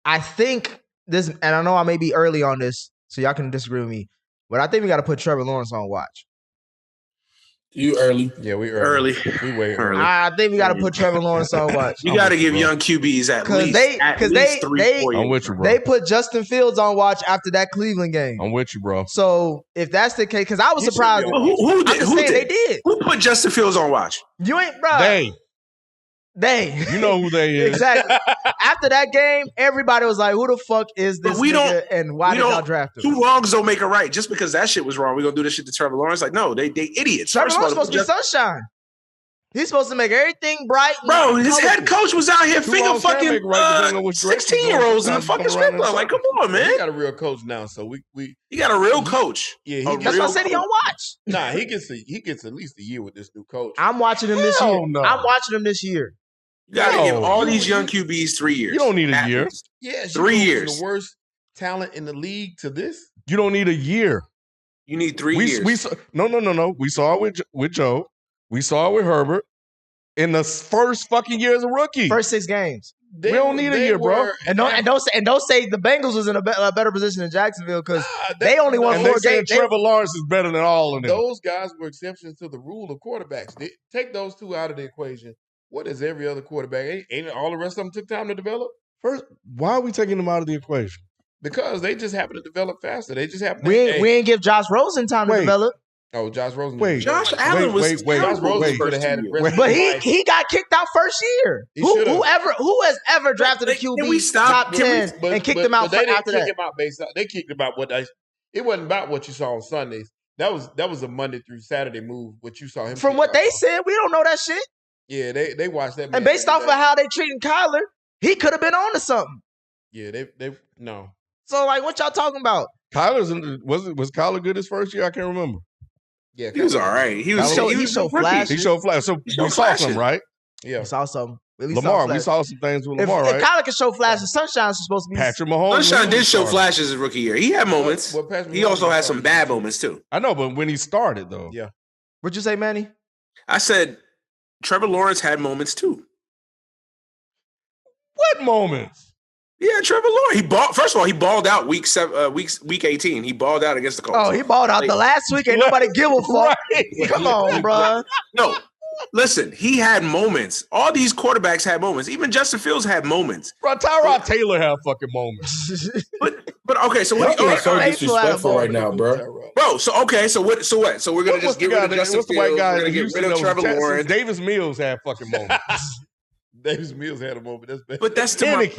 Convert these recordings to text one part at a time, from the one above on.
I think this, and I know I may be early on this, so y'all can disagree with me, but I think we got to put Trevor Lawrence on watch. You early. Yeah, we early. We way early. I think we got to put Trevor Lawrence on watch. You got to give young QBs at least 3-4 years. I'm with you, bro. They put Justin Fields on watch after that Cleveland game. I'm with you, bro. So if that's the case, because I was surprised. Who did? They did. Who put Justin Fields on watch? You ain't, bro. They. You know who they is. Exactly. After that game, everybody was like, who the fuck is this nigga and why did y'all draft him? Two wrongs don't make a right. Just because that shit was wrong, we're going to do this shit to Trevor Lawrence? Like, no, they idiots. Trevor Lawrence supposed to be sunshine. He's supposed to make everything bright. Bro, his head coach was out here finger fucking 16-year-olds in the fucking strip club. Like, come on, man. He got a real coach now, so we. He got a real coach. Yeah, that's why I said he on watch. Nah, he gets at least a year with this new coach. I'm watching him this year. No. I'm watching him this year. You got to give all these young QBs 3 years. You don't need a year. Yeah, 3 years. The worst talent in the league to this. You don't need a year. You need 3 years. No. We saw it with Joe. We saw it with Herbert. In the first fucking year as a rookie. First 6 games. We don't need a year, bro. And don't say the Bengals was in a better position than Jacksonville because they only won 4 games. Trevor Lawrence is better than all of them. Those guys were exceptions to the rule of quarterbacks. Take those 2 out of the equation. What is every other quarterback? Ain't all the rest of them took time to develop? First, why are we taking them out of the equation? Because they just happen to develop faster. They just happen. We ain't give Josh Rosen time to develop. Oh, Josh Rosen. Josh Allen was. Josh Rosen could have had it. But he got kicked out first year. Who has ever drafted a QB top 10 and kicked him out after that? They kicked him out. It wasn't about what you saw on Sundays. That was a Monday through Saturday move. What you saw him. From what they said, we don't know that shit. Yeah, they watched that. And based off of how they treating Kyler, he could have been on to something. Yeah, they no. So like, what y'all talking about? Was Kyler good his first year? I can't remember. Yeah, he was all right. He showed flash. He showed flash. So we saw something, right? Yeah, we saw something. Lamar, we saw some things with Lamar, right? If Kyler can show flashes, Sunshine's supposed to be. Patrick Mahomes. Sunshine did show flashes his rookie year. He had moments. He also had some bad moments too. I know, but when he started though, yeah. What'd you say, Manny? I said Trevor Lawrence had moments too. What moments? Yeah, Trevor Lawrence. First of all, he balled out week 18. He balled out against the Colts. Oh, he balled out the last week. Ain't nobody give a fuck. Right. Come on, bro. No, listen. He had moments. All these quarterbacks had moments. Even Justin Fields had moments. Bro, Tyrod Taylor had fucking moments. but okay. So what? You're so disrespectful right now, bro. Bro, so okay. So what? So we're gonna just get rid of Justin Fields. We're gonna get rid of Trevor Lawrence. Davis Mills had fucking moments. Davis Mills had a moment. That's bad. But that's too much.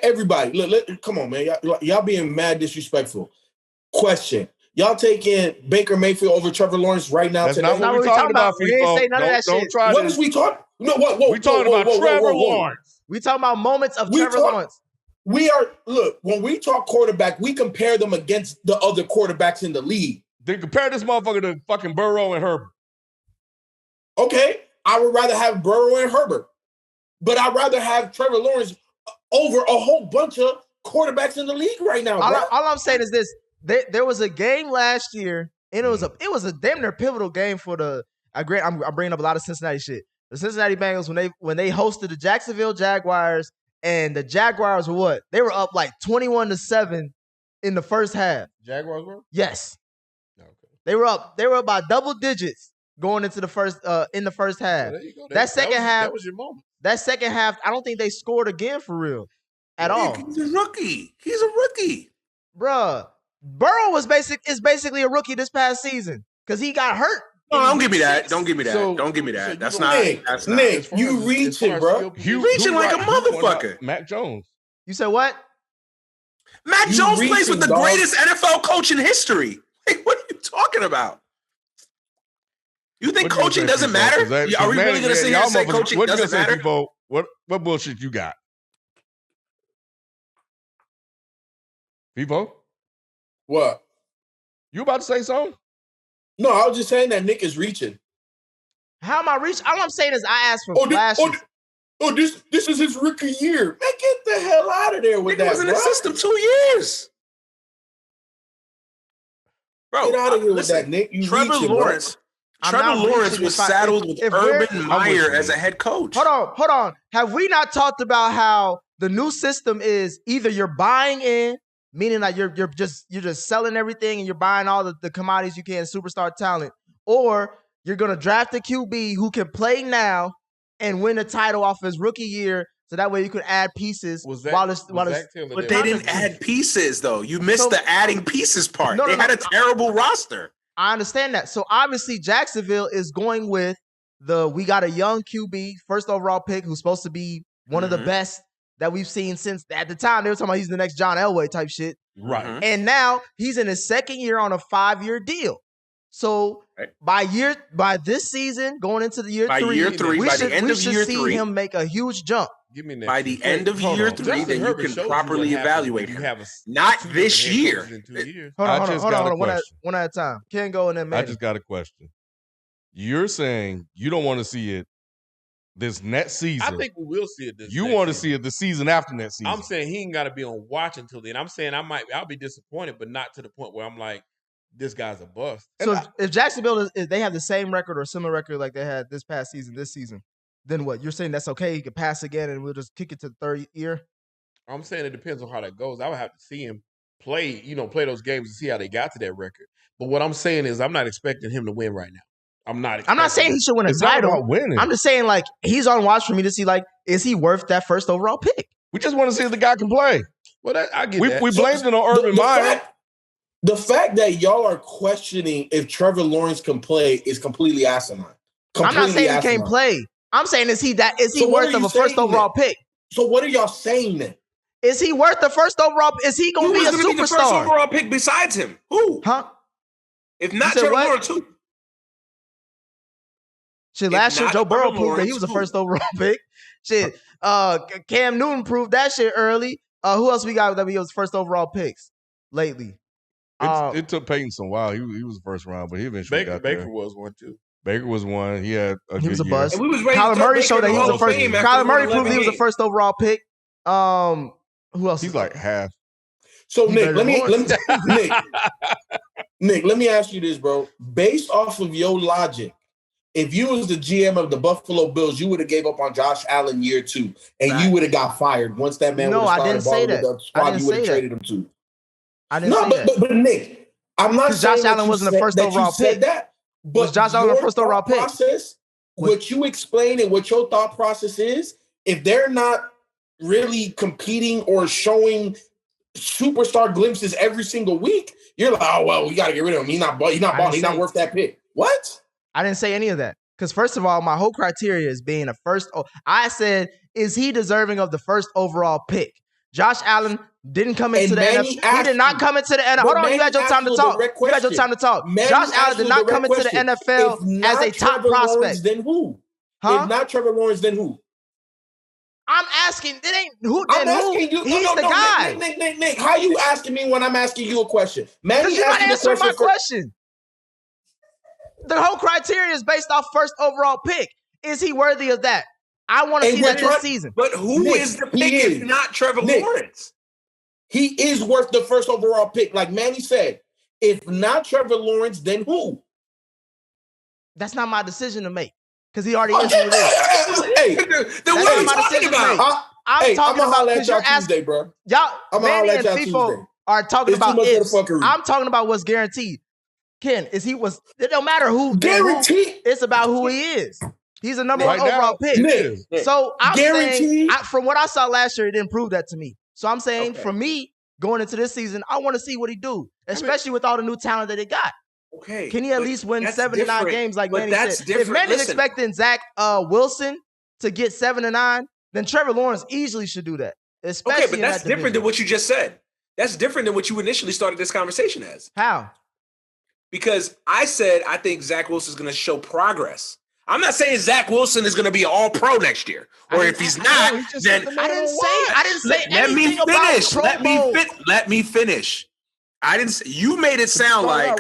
Everybody, look, come on, man. Y'all being mad disrespectful. Question. Y'all taking Baker Mayfield over Trevor Lawrence right now? That's not what we're talking about. We ain't say none of that shit. What is we talking? No, what? We talking about Trevor Lawrence. We talking about moments of Trevor Lawrence. When we talk quarterback, we compare them against the other quarterbacks in the league. Then compare this motherfucker to fucking Burrow and Herbert. Okay, I would rather have Burrow and Herbert, but I'd rather have Trevor Lawrence over a whole bunch of quarterbacks in the league right now. All I'm saying is this: there was a game last year, and it was a damn near pivotal game for the. I'm bringing up a lot of Cincinnati shit. The Cincinnati Bengals when they hosted the Jacksonville Jaguars, and the Jaguars were what? They were up like 21-7 in the first half. Jaguars were? Yes. Okay. They were up by double digits going into the first in the first half. There you go. That was your moment. That second half, I don't think they scored again for real at all. He's a rookie. Bruh. Burrow is basically a rookie this past season because he got hurt. No, don't give me that. Don't give me that. That's not. Nick, you reaching, bro. You reaching like a motherfucker. Mac Jones. You said what? Mac Jones plays with the greatest NFL coach in history. Like, what are you talking about? You think coaching doesn't matter? Are we really going to sit here and say coaching doesn't matter? What bullshit you got? Vivo? What? You about to say something? No, I was just saying that Nick is reaching. How am I reaching? All I'm saying is I asked for flashes. This is his rookie year. Man, get the hell out of there with that, He was in the system 2 years. Bro, get out of here with that, Nick. Trevor Lawrence was saddled with Urban Meyer as a head coach. Hold on. Have we not talked about how the new system is either you're buying in, meaning like you're just selling everything and you're buying all the commodities you can, superstar talent, or you're gonna draft a QB who can play now and win a title off his rookie year, so that way you could add pieces. But they didn't add pieces though. You missed the adding pieces part. They had a terrible roster. I understand that. So obviously Jacksonville is going with we got a young QB, first overall pick, who's supposed to be one of the best that we've seen since at the time. They were talking about he's the next John Elway type shit. Right. And now he's in his second year on a 5-year deal. So by this season, going into the year three, we should see him make a huge jump. By the end of year 3, then you can properly evaluate him. Not this year. Hold on. One at a time. Can't go in there, man. I just got a question. You're saying you don't want to see it this next season. I think we will see it this season. You want to see it the season after next season. I'm saying he ain't got to be on watch until then. I'm saying I'll be disappointed, but not to the point where I'm like, this guy's a bust. So if Jacksonville, if they have the same record or similar record like they had this season, then what? You're saying that's okay? He can pass again and we'll just kick it to the third year? I'm saying it depends on how that goes. I would have to see him play those games to see how they got to that record. But what I'm saying is I'm not expecting him to win right now. I'm not saying he should win a title. I'm just saying, like, he's on watch for me to see, like, is he worth that first overall pick? We just want to see if the guy can play. Well, I get that. We blamed it on Urban Meyer. The fact that y'all are questioning if Trevor Lawrence can play is completely asinine. I'm not saying he can't play. I'm saying is he worth of a first overall pick? So what are y'all saying then? Is he worth the first overall? Is he going to be a superstar? Be the first overall pick besides him? Who? Huh? If not Trevor Lawrence, who? Shit, last year Joe Burrow proved that he was the first overall pick. Shit, Cam Newton proved that shit early. Who else we got that was first overall picks lately? It took Peyton some while. He was the first round, but he eventually got there. Baker was one too. Baker was one. He had a was a year. buzz. Kyler Murray showed that he was the first. Kyler Murray proved he was the first overall pick. Who else? He's like half. So Nick, let me ask you this, bro. Based off of your logic, if you was the GM of the Buffalo Bills, you would have gave up on Josh Allen year 2, and you would have got fired once that man would have started balling with the squad you would have traded him to. I didn't say that. But Nick, I'm not saying Josh Allen wasn't the first overall pick. But was Josh Allen the first overall pick? What you explain and what your thought process is, if they're not really competing or showing superstar glimpses every single week, you're like, oh well, we got to get rid of him. He's not balling. He's not worth that pick. What? I didn't say any of that. Because first of all, my whole criteria is being a first. I said, is he deserving of the first overall pick? Josh Allen didn't come into the NFL. He did not come into the NFL. Hold on, you had your time to talk. Josh Allen did not come into the NFL as a top prospect. Then who? If not Trevor Lawrence, then who? I'm asking. It ain't who. Then who? He's the guy. Nick, how you asking me when I'm asking you a question? Because you're not answering my question. The whole criteria is based off first overall pick. Is he worthy of that? I want to see that this season. But who is the pick if not Trevor Lawrence? He is worth the first overall pick. Like Manny said, if not Trevor Lawrence, then who? That's not my decision to make. Because he already is who it is. Hey, then what are you talking about? I'm talking about because you're Tuesday, bro. Y'all, Manny and FIFO are talking about ifs. I'm talking about what's guaranteed. Ken, it don't matter who. Guaranteed. It's about who he is. He's a number one overall pick. So I'm saying, from what I saw last year, it didn't prove that to me. So I'm saying, for me, going into this season, I want to see what he do, especially with all the new talent that they got. Okay. Can he at least win 7 to 9 games like Manny said? If Manny's expecting Zach Wilson to get 7 to 9, then Trevor Lawrence easily should do that. Especially but that's different than what you just said. That's different than what you initially started this conversation as. How? Because I said I think Zach Wilson is going to show progress. I'm not saying Zach Wilson is going to be an all-pro next year. Or if he's not, then I didn't say anything Let me finish. I didn't say, you made it sound like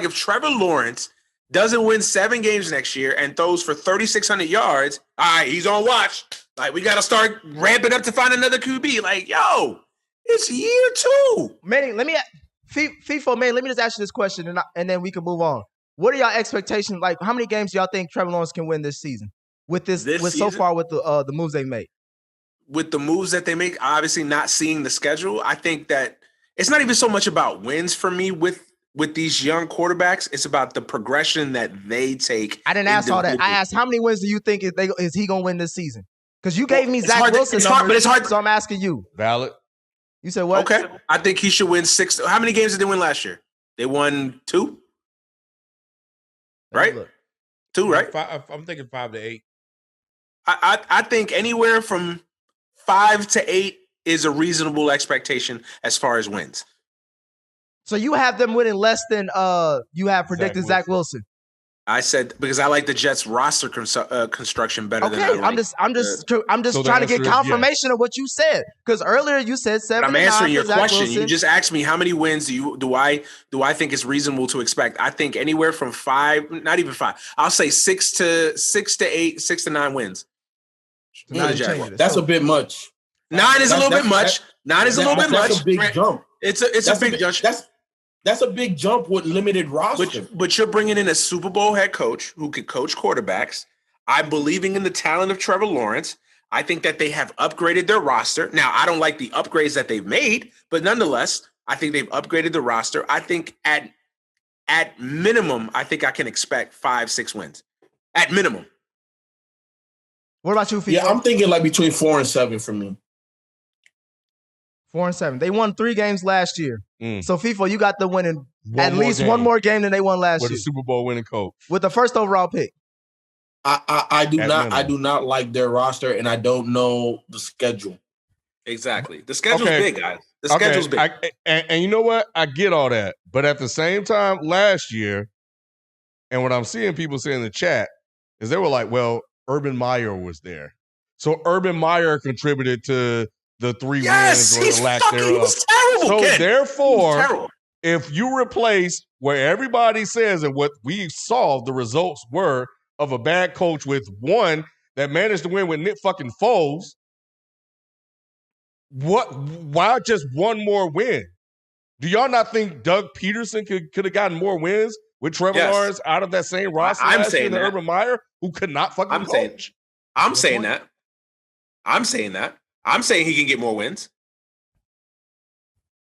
if Trevor Lawrence doesn't win 7 games next year and throws for 3,600 yards, all right, he's on watch. Like, we got to start ramping up to find another QB. Like, yo, it's year 2. Manny, FIFO, man, let me just ask you this question and then we can move on. What are y'all expectations? Like, how many games do y'all think Trevor Lawrence can win this season? With so far with the moves they made? with the moves that they make, obviously not seeing the schedule, I think that it's not even so much about wins for me with these young quarterbacks. It's about the progression that they take. I didn't ask all that. I asked how many wins do you think is he going to win this season? Because you gave me Zach Wilson numbers, but it's hard. So I'm asking you. Valid. You said what? Okay. I think he should win 6. How many games did they win last year? They won 2? Right? 2, right? I'm thinking 5 to 8. I think anywhere from 5 to 8 is a reasonable expectation as far as wins. So you have them winning less than you have predicted Zach Wilson. I said because I like the Jets roster construction better than I like. I'm just trying to get confirmation of what you said, because earlier you said 7. I'm answering your question. You just asked me how many wins do I think it's reasonable to expect. I think anywhere from 5, not even 5. I'll say 6 to 8, 6 to 9 wins. That's a bit much. 9 is a little bit much. 9 is a little bit much. That's a big jump. It's a big jump. That's a big jump with limited roster. But you're bringing in a Super Bowl head coach who can coach quarterbacks. I'm believing in the talent of Trevor Lawrence. I think that they have upgraded their roster. Now, I don't like the upgrades that they've made, but nonetheless, I think they've upgraded the roster. I think at minimum, I think I can expect 5, 6 wins. At minimum. What about you, FIFA? Yeah, I'm thinking like between 4 and 7 for me. 4 and 7. They won 3 games last year. So FIFA, you got them winning at least one more game than they won last year. With a Super Bowl winning coach. With the first overall pick. I do not like their roster, and I don't know the schedule. Exactly. The schedule's big, guys. The schedule's big. And you know what? I get all that. But at the same time, last year, and what I'm seeing people say in the chat is they were like, well, Urban Meyer was there. So Urban Meyer contributed to the 3 wins or the lack thereof. He was terrible, so Ken. Therefore, if you replace where everybody says and what we saw the results were of a bad coach with one that managed to win with Nick fucking Foles, why just one more win? Do y'all not think Doug Peterson could have gotten more wins with Trevor Lawrence out of that same roster last year than Urban Meyer, who could not fucking coach? I'm saying that. I'm saying he can get more wins.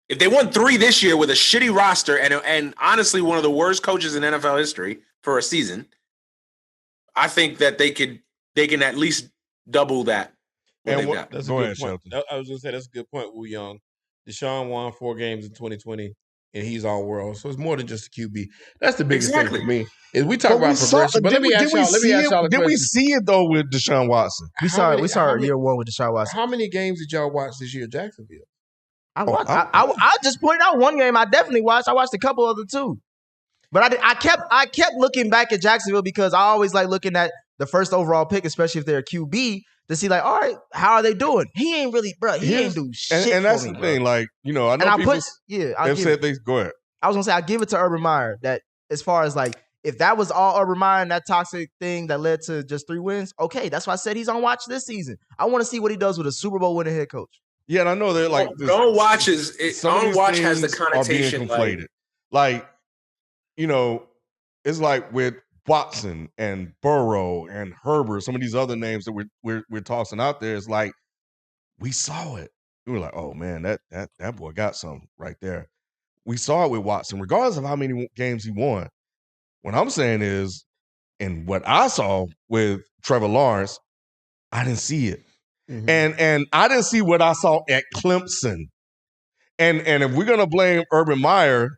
If they won 3 this year with a shitty roster and honestly one of the worst coaches in NFL history for a season, I think that they can at least double that. That's a good point. I was going to say that's a good point, Wu Young. Deshaun won 4 games in 2020, and he's all world. So it's more than just a QB. That's the biggest thing for me. Is we talk about progression. But let me ask y'all. Did we see it though with Deshaun Watson? We saw it year 1 with Deshaun Watson. How many games did y'all watch this year at Jacksonville? I just pointed out one game I definitely watched. I watched a couple other too. But I kept looking back at Jacksonville because I always like looking at the first overall pick, especially if they're a QB, to see like, all right, how are they doing? He ain't really, bro. He ain't do shit. And that's for me, the thing, bro. like, you know, I know people have said things. Go ahead. I was gonna say I give it to Urban Meyer that as far as like if that was all Urban Meyer and that toxic thing that led to just 3 wins, okay, that's why I said he's on watch this season. I want to see what he does with a Super Bowl winning head coach. Yeah, and I know they're like on watch has the connotation conflated. Like, you know, it's like with Watson and Burrow and Herbert, some of these other names that we're tossing out there. It's like we saw it. We were like, oh man, that boy got something right there. We saw it with Watson, regardless of how many games he won. What I'm saying is, and what I saw with Trevor Lawrence, I didn't see it. Mm-hmm. And I didn't see what I saw at Clemson. And if we're gonna blame Urban Meyer,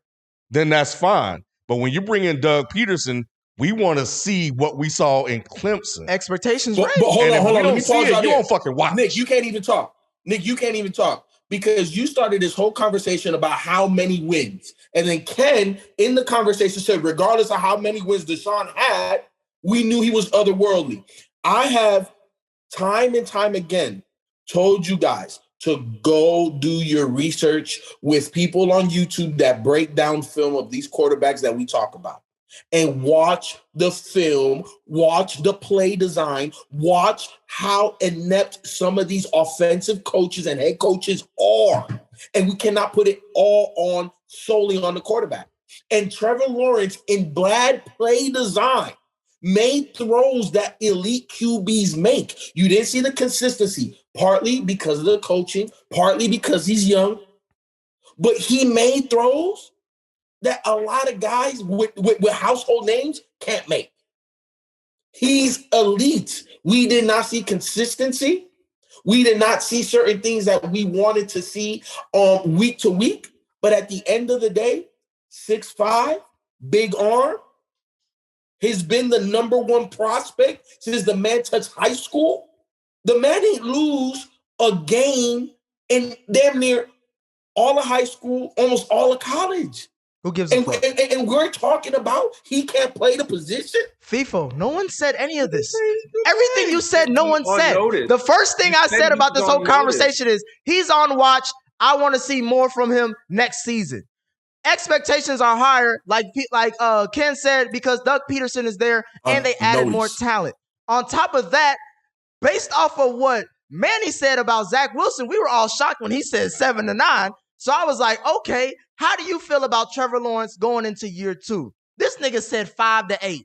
then that's fine. But when you bring in Doug Peterson, we want to see what we saw in Clemson. Expectations, but hold on. Let me pause out you don't fucking watch. Nick, you can't even talk. Because you started this whole conversation about how many wins. And then Ken, in the conversation, said, regardless of how many wins Deshaun had, we knew he was otherworldly. I have time and time again told you guys to go do your research with people on YouTube that break down film of these quarterbacks that we talk about. And watch the film, watch the play design, watch how inept some of these offensive coaches and head coaches are. And we cannot put it all solely on the quarterback. And Trevor Lawrence, in bad play design, made throws that elite QBs make. You didn't see the consistency. partly because of the coaching, partly because he's young. But he made throws that a lot of guys with household names can't make. He's elite. We did not see consistency. We did not see certain things that we wanted to see week to week. But at the end of the day, 6'5", big arm, has been the number one prospect since the man touched high school. The man didn't lose a game in damn near all of high school, almost all of college. Who gives a fuck? And we're talking about he can't play the position? FIFO, no one said any of this. Everything you said, no one said. The first thing I said about this whole conversation is he's on watch. I want to see more from him next season. Expectations are higher, like Ken said, because Doug Peterson is there and they added more talent. On top of that, based off of what Manny said about Zach Wilson, we were all shocked when he said 7-9. So I was like, okay, how do you feel about Trevor Lawrence going into year 2? This nigga said 5-8.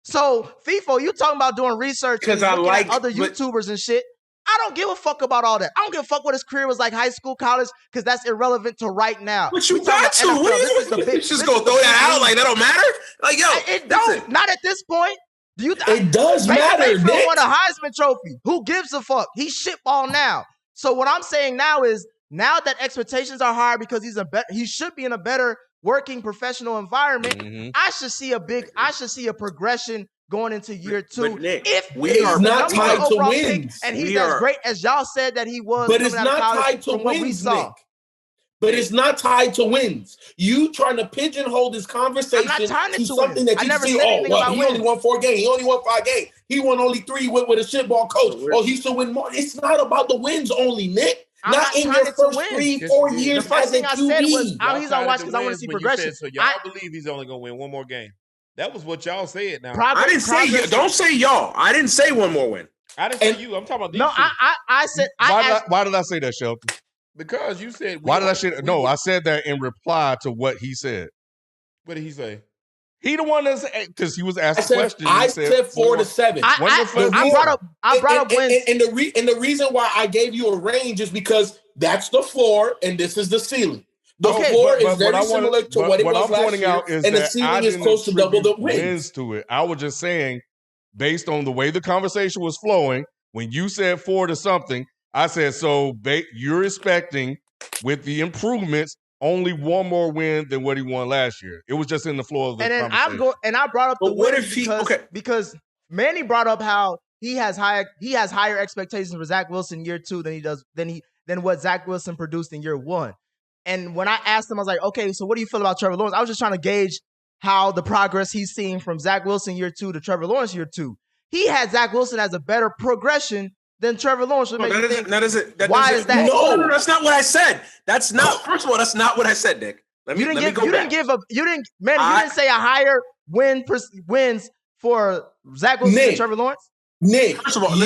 So FIFO, you talking about doing research because I like other YouTubers and shit. I don't give a fuck about all that. I don't give a fuck what his career was like, high school, college, because that's irrelevant to right now. But you got to. You just gonna throw that out like that don't matter? Like, yo, it don't. Not at this point. It does matter. Mayfield won a Heisman Trophy. Who gives a fuck? He's shitball now. So what I'm saying now is, now that expectations are higher because he should be in a better working professional environment, I should see a progression going into year 2. But Nick, it's not tied to wins. And he's as great as y'all said that he was. But it's not tied to wins, Nick. But it's not tied to wins. You trying to pigeonhole this conversation to something that you see, he only won 4 games. He only won 5 games. He won only 3 with a shitball coach. He should win more. It's not about the wins only, Nick. Not in your first 3-4 years. The first thing I said was, he's on watch because I want to see progression. So y'all believe he's only going to win 1 more game. That was what y'all said. Now I didn't say. Don't say y'all. I didn't say 1 more win. I didn't say you. I'm talking about these. No, I said. Why did I say that, Shelton? Because you said. Why did I say that? No, I said that in reply to what he said. What did he say? He the one that's because he was asked a question. I said 4-7. I brought up wins. And the reason why I gave you a range is because that's the floor and this is the ceiling. The floor is very similar to what it was last year, and the ceiling is close to double the wins to it. I was just saying, based on the way the conversation was flowing, when you said 4 to something, I said, so you're expecting, with the improvements, only 1 more win than what he won last year. It was just in the floor of the conversation. I brought up the win because Manny brought up how he has higher expectations for Zach Wilson year 2 than what Zach Wilson produced in year 1. And when I asked him, I was like, okay, so what do you feel about Trevor Lawrence? I was just trying to gauge how the progress he's seeing from Zach Wilson year 2 to Trevor Lawrence year 2. He had Zach Wilson as a better progression than Trevor Lawrence. Why is that? No, that's not what I said. That's not. First of all, that's not what I said, Nick. You didn't say a higher wins for Zach Wilson than Trevor Lawrence. Nick, first of all,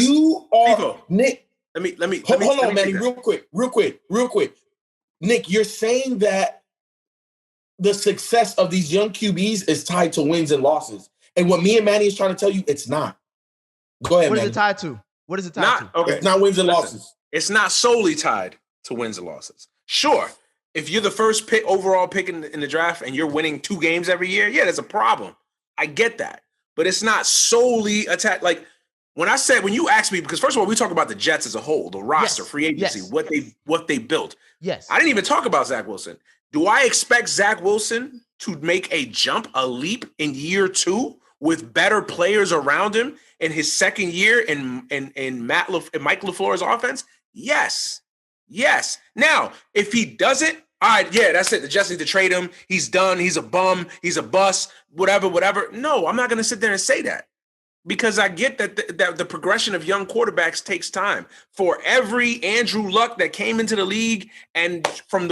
Nick. Let me hold on, Manny, real quick. Nick, you're saying that the success of these young QBs is tied to wins and losses. And what me and Manny is trying to tell you, it's not. Go ahead, Manny. What is it tied to? What is it tied to? Okay. It's not wins and losses. It's not solely tied to wins and losses. Sure, if you're the first overall pick in the draft and you're winning 2 games every year, yeah, there's a problem. I get that. But it's not solely attached. Like, when you asked me, because first of all, we talk about the Jets as a whole, the roster, free agency, what they built. Yes. I didn't even talk about Zach Wilson. Do I expect Zach Wilson to make a leap in year 2 with better players around him in his second year in Mike LaFleur's offense? Yes. Now, if he doesn't, all right, yeah, that's it. The Jets need to trade him. He's done. He's a bum. He's a bust. Whatever. No, I'm not going to sit there and say that. Because I get that the progression of young quarterbacks takes time. For every Andrew Luck that came into the league and from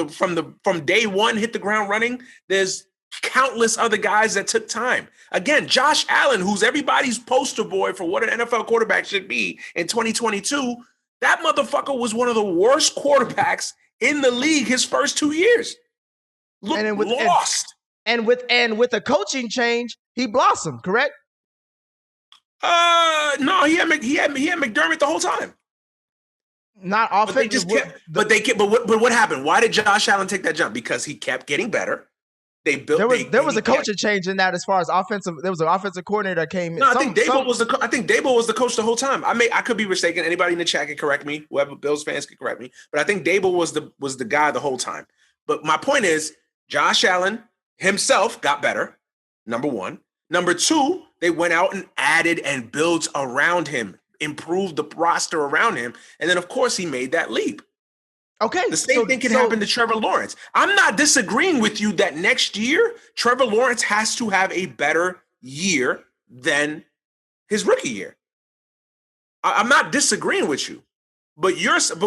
day 1 hit the ground running, there's countless other guys that took time. Again, Josh Allen, who's everybody's poster boy for what an NFL quarterback should be in 2022, that motherfucker was one of the worst quarterbacks in the league his first 2 years. Lost. And with a coaching change, he blossomed, correct? No, he had McDermott the whole time. not offensive. But what happened? Why did Josh Allen take that jump? Because he kept getting better. They built. There was a coaching change in that as far as offensive. There was an offensive coordinator that came in. No, I think Dable was the coach the whole time. I could be mistaken. Anybody in the chat can correct me. Whoever Bills fans can correct me. But I think Dable was the guy the whole time. But my point is, Josh Allen himself got better. Number one. Number two, they went out and added and built around him, improved the roster around him, and then of course he made that leap. Okay. The same thing can happen to Trevor Lawrence. I'm not disagreeing with you that next year, Trevor Lawrence has to have a better year than his rookie year. I'm not disagreeing with you. But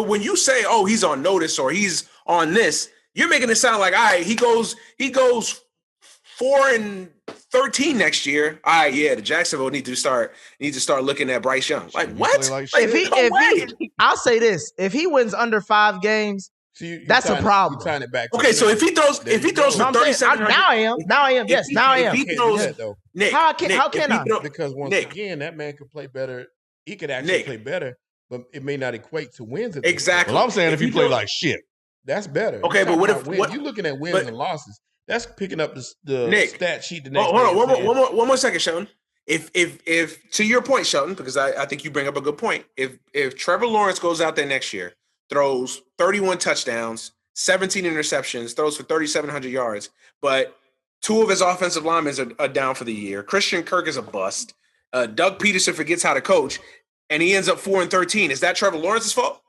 when you say, oh, he's on notice or he's on this, you're making it sound like, all right, he goes 4-13 next year. All right, yeah, the Jacksonville need to start looking at Bryce Young. Like what? I'll say this: if he wins under 5 games, that's a problem. You tying it back. Okay, so if he throws for 37, now I am. Yes, now I am. If he throws, Nick, how can I? Because once again, that man could play better. He could actually play better, but it may not equate to wins. Exactly. Well, I'm saying if he play like shit, that's better. Okay, but what if you're looking at wins and losses? That's picking up the Nick, stat sheet the next day. Hold on, one more second, Shelton. If to your point, Shelton, because I think you bring up a good point. If Trevor Lawrence goes out there next year, throws 31 touchdowns, 17 interceptions, throws for 3,700 yards, but 2 of his offensive linemen are down for the year. Christian Kirk is a bust. Doug Peterson forgets how to coach, and he ends up 4-13. Is that Trevor Lawrence's fault?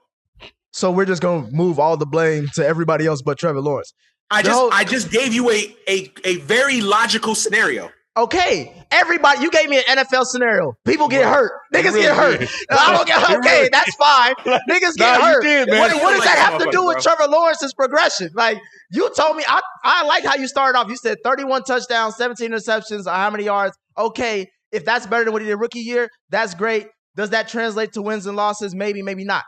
So we're just gonna move all the blame to everybody else but Trevor Lawrence. I just gave you a very logical scenario. Okay, everybody, you gave me an NFL scenario. People get hurt. Niggas get hurt. I don't get okay. That's fine. Niggas get hurt. What does that have to do with Trevor Lawrence's progression? Like you told me, I like how you started off. You said 31 touchdowns, 17 interceptions, how many yards? Okay, if that's better than what he did rookie year, that's great. Does that translate to wins and losses? Maybe, maybe not.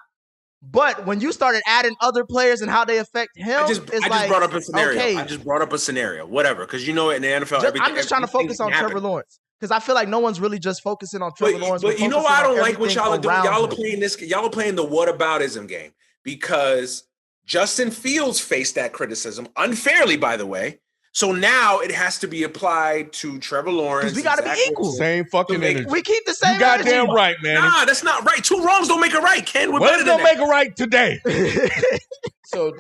But when you started adding other players and how they affect him, I just brought up a scenario. Okay. I just brought up a scenario. Whatever, because you know in the NFL, I'm just trying to focus on Trevor Lawrence because I feel like no one's really just focusing on Trevor Lawrence. But you know why I don't like what y'all are doing? Y'all are playing this. Y'all are playing the whataboutism game because Justin Fields faced that criticism unfairly, by the way. So now it has to be applied to Trevor Lawrence. Because we got to be equal. Same fucking energy. We keep the same. You goddamn right, man. Nah, that's not right. 2 wrongs don't make a right, Ken. We're better than that. Make a right today. So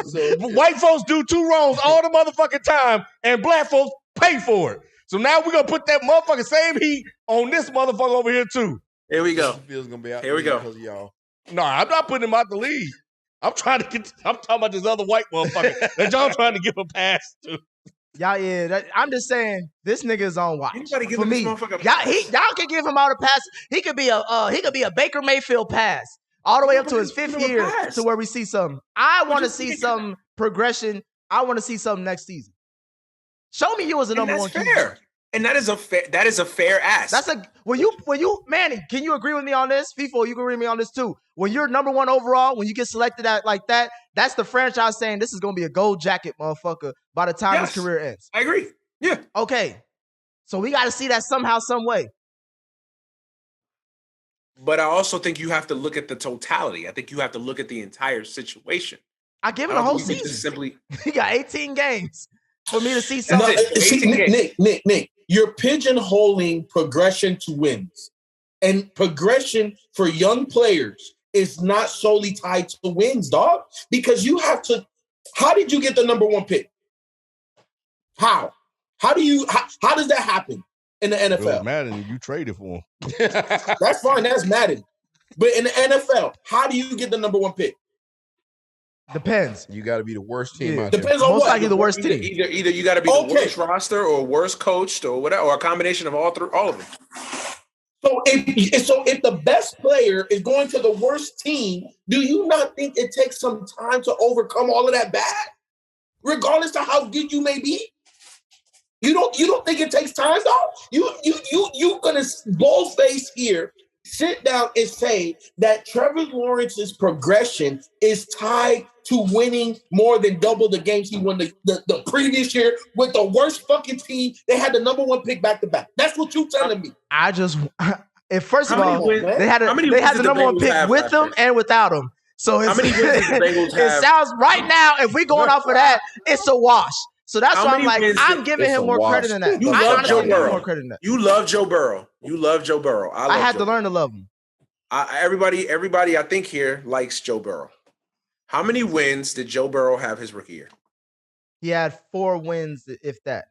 white folks do 2 wrongs all the motherfucking time, and black folks pay for it. So now we're gonna put that motherfucking same heat on this motherfucker over here too. Here we go. Feels gonna be out. Here we go. Because of y'all. No, I'm not putting him out the league. I'm talking about this other white motherfucker that y'all trying to give a pass to. Y'all, I'm just saying this nigga is on watch. Anybody give for me. Y'all can give him all the passes. He could be a Baker Mayfield pass all the way up to his 5th year to where we see something. I want to see some progression. I want to see something next season. Show me you as a number one. That's fair. And that is a fair ask. That's when you Manny, can you agree with me on this? FIFO, you can agree with me on this too. When you're number 1 overall, when you get selected at like that, that's the franchise saying this is gonna be a gold jacket, motherfucker, by the time his career ends. I agree. Yeah. Okay. So we gotta see that somehow, some way. But I also think you have to look at the totality. I think you have to look at the entire situation. I give it a whole season. He got 18 games for me to see something. Nick, you're pigeonholing progression to wins. And progression for young players is not solely tied to wins, dog. Because you have to. How did you get the number 1 pick? How? How does that happen in the NFL? It was Madden, you traded for him. That's fine. That's Madden. But in the NFL, how do you get the number 1 pick? Depends. You got to be the worst team out there. Depends on most likely the worst team. Either you got to be the worst roster or worst coached or whatever, or a combination of all of them. So if the best player is going to the worst team, do you not think it takes some time to overcome all of that bad, regardless of how good you may be? You don't think it takes time, though? You gonna boldface here, sit down and say that Trevor Lawrence's progression is tied to winning more than double the games he won the previous year with the worst fucking team. They had the number 1 pick back to back. That's what you telling me. First of all, they had the number 1 pick with them and without them. So how many wins did the Bengals have? It sounds right now, if we going off of that, it's a wash. So that's why I'm like, I'm giving him more credit than that. You love Joe Burrow. You love Joe Burrow. You love Joe Burrow. I had to learn to love him. Everybody I think here likes Joe Burrow. How many wins did Joe Burrow have his rookie year? He had 4 wins, if that.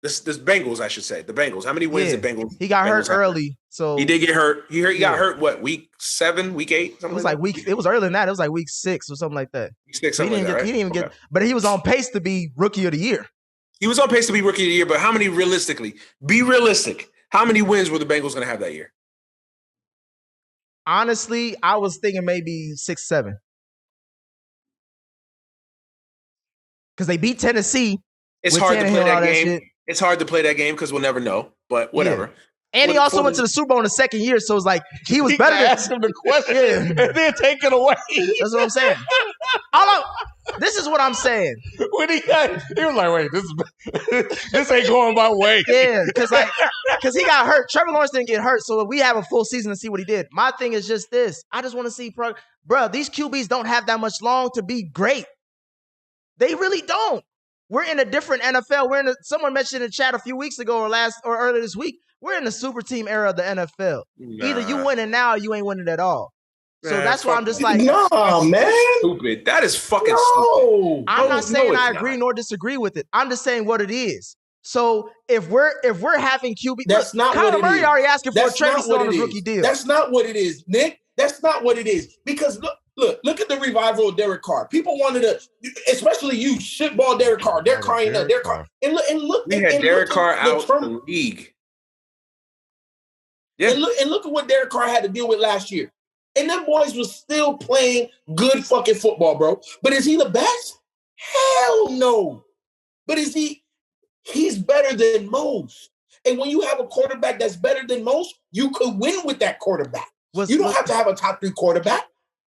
This Bengals, I should say. The Bengals. How many wins did Bengals? He got hurt early, so he did get hurt. He got hurt. What, week 7, week 8? It was like week. It was earlier than that. It was like week 6 or something like that. Week 6, something like that. Right? He didn't even get. But he was on pace to be rookie of the year. He was on pace to be rookie of the year. But how many realistically? Be realistic. How many wins were the Bengals going to have that year? Honestly, I was thinking maybe 6, 7. Because they beat Tennessee. It's hard to play that game. It's hard to play that game because we'll never know. But whatever. Yeah. And he also went to the Super Bowl in the second year, so it's like he was better than ask him the question and then take it away. That's what I'm saying. This is what I'm saying. When he was like, "Wait, this ain't going my way." Yeah, because he got hurt. Trevor Lawrence didn't get hurt, so we have a full season to see what he did. My thing is just this: I just want to see bro. These QBs don't have that much long to be great. They really don't. We're in a different NFL. Someone mentioned in the chat a few weeks ago or earlier this week. We're in the super team era of the NFL. Nah. Either you winning now or you ain't winning at all. So that's why I'm just like, no, man. Stupid. That is fucking stupid. I'm not saying I agree nor disagree with it. I'm just saying what it is. So if we're having QB, that's not what it is. Kyler Murray already asking for a trade on his rookie deal. That's not what it is, Nick. That's not what it is. Because look at the revival of Derek Carr. People wanted to, especially you, shitball Derek Carr. They're crying out Derek Carr. And look, we had Derek Carr out the league. Yeah. And look at what Derek Carr had to deal with last year. And them boys was still playing good fucking football, bro. But is he the best? Hell no. But he's better than most. And when you have a quarterback that's better than most, you could win with that quarterback. You don't have to have a top 3 quarterback.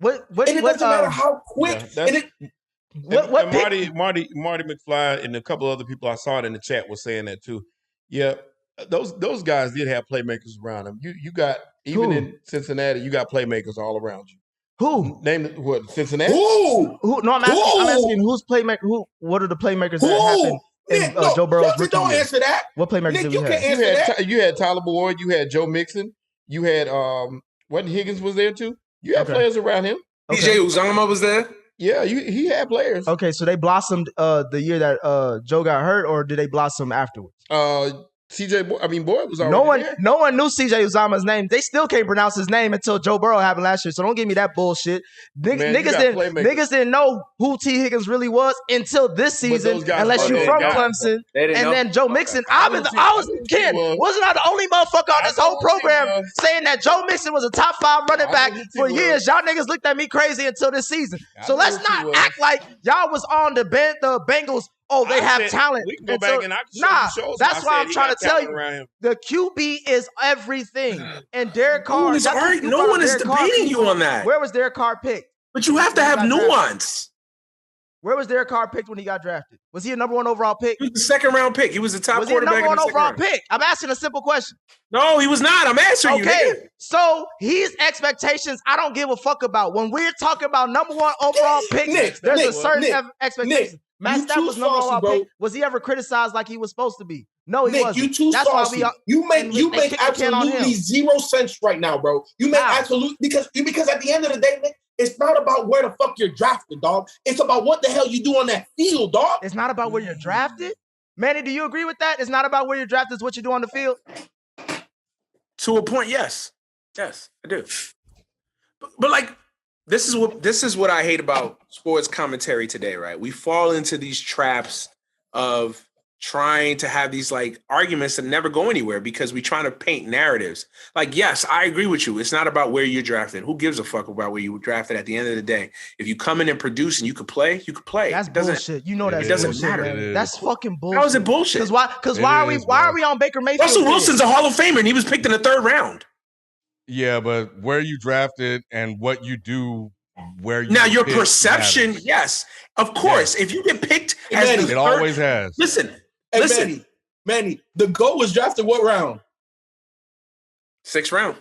And it doesn't matter how quick. Marty McFly and a couple other people I saw it in the chat was saying that too. Yeah, those guys did have playmakers around them. You got even in Cincinnati, you got playmakers all around you. Who? Name what? Cincinnati. Who? No, I'm asking who's playmaker. What are the playmakers that happened in Joe Burrow's rookie don't year? Answer that. What playmakers Nick, did we have? You had Tyler Boyd. You had Joe Mixon. You had Wasn't Higgins was there too? You had players around him. DJ Uzomah was there. Yeah, he had players. Okay, so they blossomed the year that Joe got hurt, or did they blossom afterwards? Boyd was already there. No one knew CJ Uzomah's name. They still can't pronounce his name until Joe Burrow happened last year. So don't give me that bullshit. Niggas didn't know who T. Higgins really was until this season, unless you from Clemson. And then Joe Mixon. Wasn't I the only motherfucker on this whole program saying that Joe Mixon was a top 5 running back for years? Y'all niggas looked at me crazy until this season. So let's not act like y'all was on the Bengals. Oh, they have talent. We can go back and I can show you shows. That's why I'm trying to tell you. The QB is everything. And Derek Carr. No one is debating you on that. Where was Derek Carr picked? But you have to have nuance. Where was Derek Carr picked when he got drafted? Was he a number 1 overall pick? He was the second-round pick. He was the top quarterback. Was he a number 1 overall pick? I'm asking a simple question. No, he was not. I'm answering you. Okay, so his expectations, I don't give a fuck about. When we're talking about number 1 overall picks, there's a certain expectation. Matt Stafford was number 1 overall pick. Was he ever criticized like he was supposed to be? No, he wasn't. You too saucy. You make absolutely 0 sense right now, bro. You make absolute because at the end of the day, Nick, it's not about where the fuck you're drafted, dog. It's about what the hell you do on that field, dog. It's not about where you're drafted? Manny, do you agree with that? It's not about where you're drafted, it's what you do on the field? To a point, yes. Yes, I do. But like, this is what I hate about sports commentary today, right? We fall into these traps of trying to have these like arguments that never go anywhere because we're trying to paint narratives. Like, yes, I agree with you. It's not about where you're drafted. Who gives a fuck about where you were drafted at the end of the day? If you come in and produce and you could play, you could play. That's bullshit. You know that. It doesn't matter. That's fucking bullshit. How is it bullshit? Because why are we on Baker Mayfield? Russell Wilson's a Hall of Famer and he was picked in the 3rd round. Yeah, but where you drafted and what you do where you now your perception, matters. Yes. Of course. Yes. If you get picked as it always has. Listen. Manny, the GOAT was drafted what round? 6th round.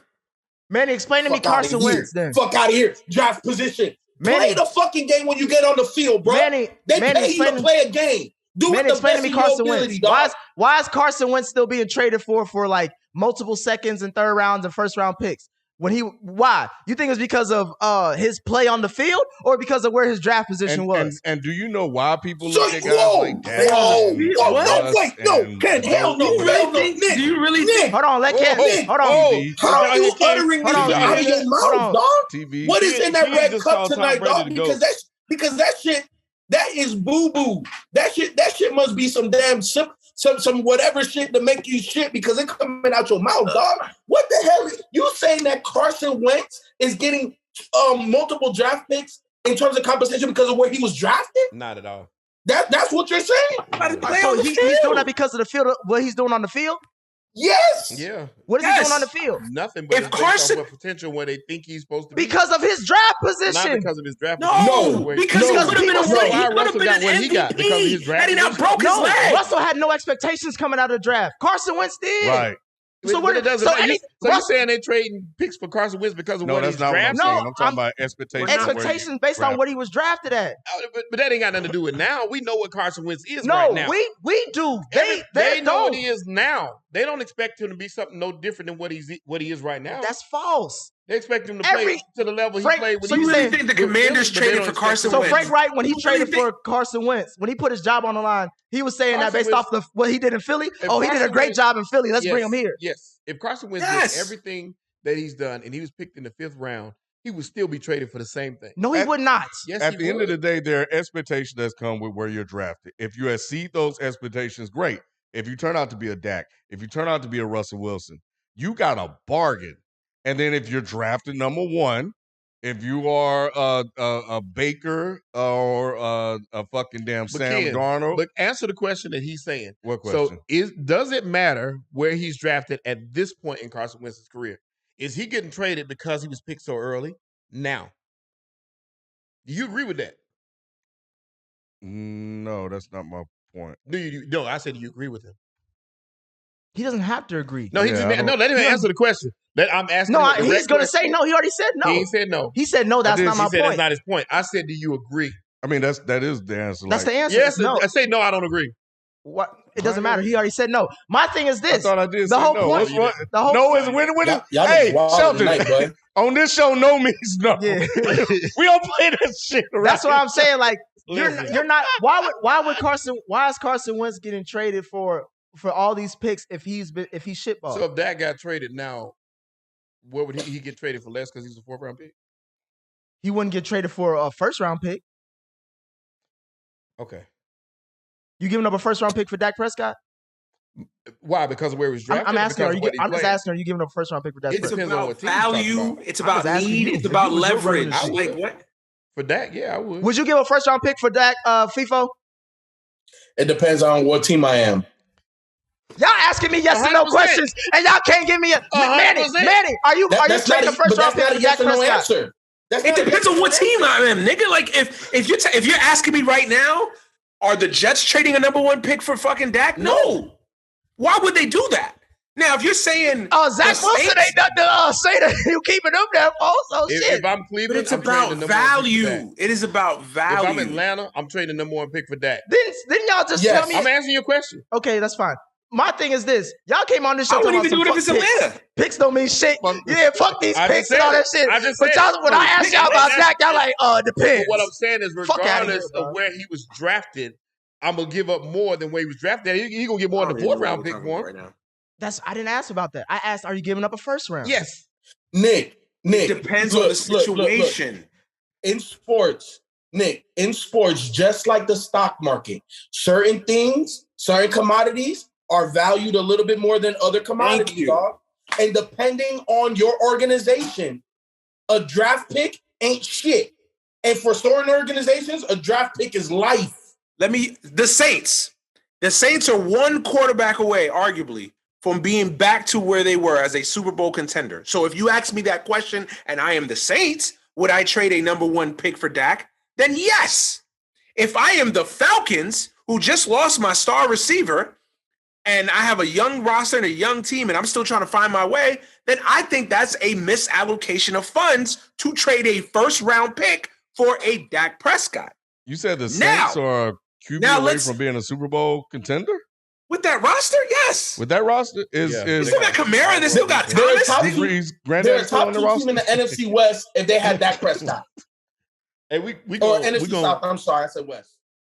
Manny, explain to me Carson Wentz then. Fuck out of here. Draft position. Play the fucking game when you get on the field, bro. They pay you to play a game. Do it the best of your ability, dog. Why is Carson Wentz still being traded for like multiple seconds and third rounds and first round picks? Why? You think it's because of his play on the field or because of where his draft position was? And do you know why people look at guys like that? Ken, hell no. Do you really think? Hold on, let Ken. Hold on. How are you uttering this out of your mouth, dog? What is in that red cup tonight, dog? Because that shit, that is boo-boo. That shit must be some damn some whatever shit to make you shit because it coming out your mouth, dog. What the hell? You saying that Carson Wentz is getting multiple draft picks in terms of compensation because of where he was drafted? Not at all. That's what you're saying? So he's doing that because of the field, what he's doing on the field? Yes. Yeah. What is he doing on the field? Nothing but if Carson potential where they think he's supposed to be. Because of his draft position. Not because of his draft position. No, because he could have been an MVP had he not broke his leg. Russell had no expectations coming out of the draft. Carson Wentz did. Right. So what it doesn't matter. So you're saying they're trading picks for Carson Wentz because of what he's drafted? No, I'm talking about expectations. Expectations based on what he was drafted at. But that ain't got nothing to do with now. We know what Carson Wentz is right now. No, we do. They know what he is now. They don't expect him to be something no different than what he is right now. That's false. They expect him to play to the level he played. So you really think the Commanders traded for Carson Wentz? So Frank Wright, when he traded for Carson Wentz, when he put his job on the line, he was saying that based off of what he did in Philly. Oh, he did a great job in Philly. Let's bring him here. Yes. If Carson Wentz did everything that he's done and he was picked in the 5th round, he would still be traded for the same thing. No, he would not. Yes, at the end of the day, there are expectations that come with where you're drafted. If you exceed those expectations, great. If you turn out to be a Dak, if you turn out to be a Russell Wilson, you got a bargain. And then if you're drafted number 1, if you are a Baker or a fucking damn Sam Darnold. But answer the question that he's saying. What question? So does it matter where he's drafted at this point in Carson Wentz's career? Is he getting traded because he was picked so early? Now. Do you agree with that? No, that's not my point. No, I said do you agree with him? He doesn't have to agree. No, let him answer the question. I'm asking. No, he's going to say no. He already said no. He said no. He said no. That's not my point. He said that's not his point. I said, do you agree? I mean, that is the answer. That's the answer. Yes, no. I say no. I don't agree. What? It doesn't matter. He already said no. My thing is this. I thought I did. The whole point. No is winning. Hey, Shelton. On this show, no means no. Yeah. We don't play this shit. Right? That's what I'm saying. Like you're not. Why is Carson Wentz getting traded for all these picks if he's shitball? So if that got traded now, what would he get traded for less because he's a 4th round pick? He wouldn't get traded for a 1st round pick. Okay. You giving up a 1st round pick for Dak Prescott? Why? Because of where he was drafted? I'm asking. I'm just asking. Are you giving up a 1st round pick for Dak Prescott? It's about value. It's about need. It's about leverage. Like what? For Dak, yeah, I would. Would you give a 1st round pick for Dak, FIFO? It depends on what team I am. Y'all asking me yes or no questions, and y'all can't give me a Manny. Are you taking a 1st round pick for Dak Prescott? It depends on what team I am, nigga. Like if you're asking me right now, are the Jets trading a number 1 pick for fucking Dak? No. Why would they do that? Now, if you're saying Zach Wilson ain't nothing to say that you keeping them there for. So shit. If I'm Cleveland, but it's about value. It is about value. If I'm Atlanta, I'm trading the number 1 pick for Dak. Didn't y'all just tell me? I'm answering your question. Okay, that's fine. My thing is this: y'all came on this show. I wouldn't even do it if it's Atlanta. Picks don't mean shit. Yeah, fuck these picks and all that shit. But y'all, when I asked y'all about Dak, y'all like, depends. What I'm saying is, regardless of where he was drafted, I'm gonna give up more than where he was drafted. He gonna get more than the 4th round pick for him. I didn't ask about that. I asked, are you giving up a 1st round? Yes. Nick. It depends on the situation. Look. In sports, just like the stock market, certain things, certain commodities are valued a little bit more than other commodities, dog. And depending on your organization, a draft pick ain't shit. And for certain organizations, a draft pick is life. The Saints are 1 quarterback away, arguably, from being back to where they were as a Super Bowl contender. So if you ask me that question and I am the Saints, would I trade a number 1 pick for Dak? Then yes. If I am the Falcons, who just lost my star receiver, and I have a young roster and a young team, and I'm still trying to find my way, then I think that's a misallocation of funds to trade a first-round pick for a Dak Prescott. You said the Saints are a QB away from being a Super Bowl contender? With that roster, yes. With that roster, they still got Kamara, they still got Thomas. They're a top 2 team in the NFC West if they had Dak Prescott. Hey, we NFC South. I'm sorry, I said West.